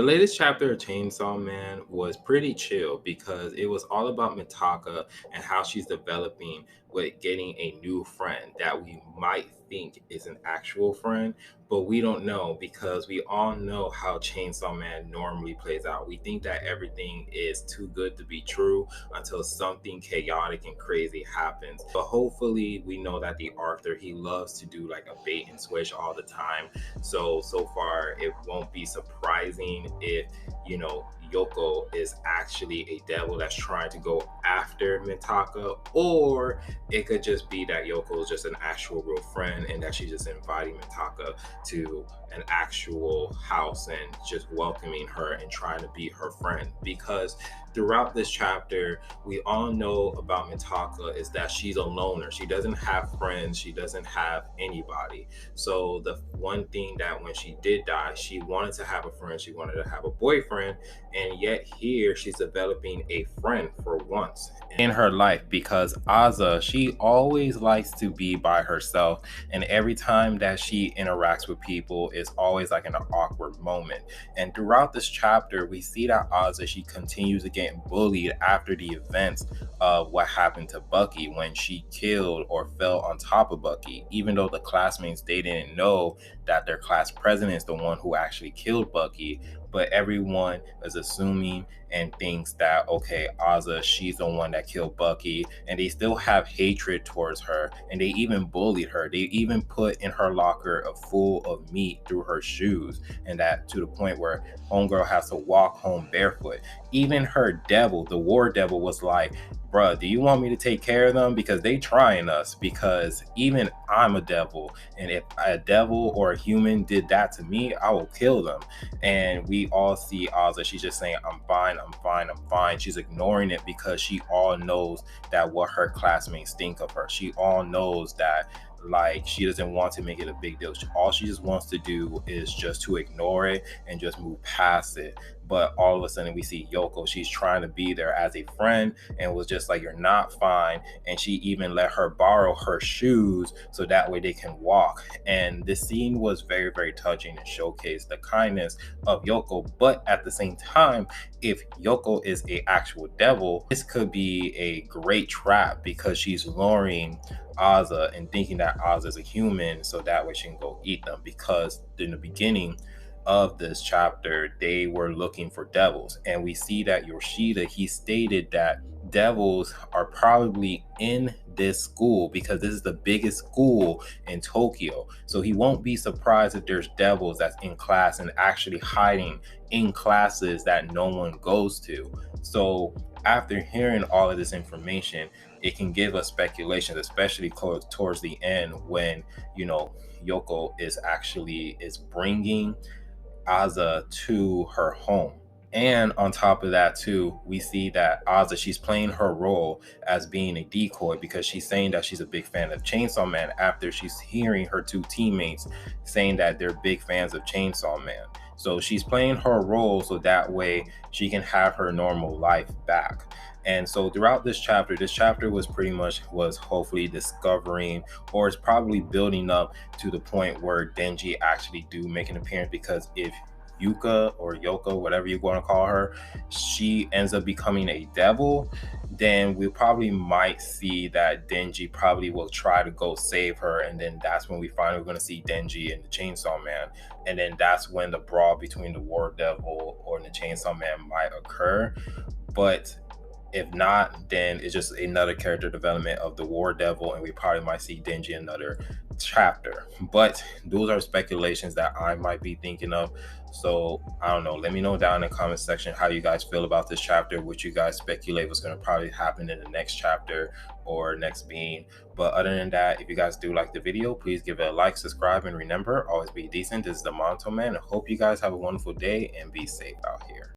The latest chapter of Chainsaw Man was pretty chill because it was all about Mitaka and how she's developing with getting a new friend that we might think is an actual friend, but we don't know because we all know how Chainsaw Man normally plays out. We think that everything is too good to be true until something chaotic and crazy happens. But hopefully, we know that the Arthur, he loves to do like a bait and switch all the time. So far, it won't be surprising if Yoko is actually a devil that's trying to go after Mitaka, or it could just be that Yoko is just an actual real friend and that she's just inviting Mitaka to an actual house and just welcoming her and trying to be her friend. Because throughout this chapter, we all know about Mitaka is that she's a loner. She doesn't have friends, she doesn't have anybody. So the one thing that when she did die, she wanted to have a friend, she wanted to have a boyfriend, and yet here she's developing a friend for once in her life because Aza, she always likes to be by herself, and every time that she interacts with people it's always like an awkward moment. And throughout this chapter, we see that Aza, she continues to get bullied after the events of what happened to Bucky when she killed or fell on top of Bucky, even though the classmates, they didn't know that their class president is the one who actually killed Bucky. But everyone is assuming and thinks that, okay, Aza, she's the one that killed Bucky, and they still have hatred towards her, and they even bullied her. They even put in her locker a full of meat through her shoes, and that to the point where homegirl has to walk home barefoot. Even her devil, the war devil, was like, bruh, do you want me to take care of them? Because they trying us, because even I'm a devil, and if a devil or a human did that to me, I will kill them. And we all see Ozza, she's just saying, I'm fine, I'm fine, I'm fine. She's ignoring it because she all knows that what her classmates think of her. She all knows that like she doesn't want to make it a big deal. All she just wants to do is just to ignore it and just move past it. But all of a sudden we see Yoko, she's trying to be there as a friend and was just like, you're not fine. And she even let her borrow her shoes so that way they can walk. And this scene was very, very touching and showcased the kindness of Yoko. But at the same time, if Yoko is a actual devil, this could be a great trap because she's luring Ozza and thinking that Ozza is a human so that way she can go eat them. Because in the beginning of this chapter, they were looking for devils, and we see that Yoshida, he stated that devils are probably in this school because this is the biggest school in Tokyo. So he won't be surprised if there's devils that's in class and actually hiding in classes that no one goes to. So after hearing all of this information, it can give us speculations, especially towards the end when Yoko is bringing Aza to her home. And on top of that, too, we see that Aza, she's playing her role as being a decoy because she's saying that she's a big fan of Chainsaw Man after she's hearing her two teammates saying that they're big fans of Chainsaw Man. So she's playing her role so that way she can have her normal life back. And so throughout this chapter was hopefully discovering, or is probably building up to the point where Denji actually do make an appearance, because if Yuka or Yoko, whatever you want to call her, she ends up becoming a devil, then we probably might see that Denji probably will try to go save her, and then that's when we finally going to see Denji and the Chainsaw Man, and then that's when the brawl between the War Devil or the Chainsaw Man might occur. But if not, then it's just another character development of the War Devil, and we probably might see Denji another chapter. But those are speculations that I might be thinking of. So I don't know. Let me know down in the comment section how you guys feel about this chapter, what you guys speculate was going to probably happen in the next chapter or next being. But other than that, if you guys do like the video, please give it a like, subscribe, and remember, always be decent. This is the Monotone Man. I hope you guys have a wonderful day and be safe out here.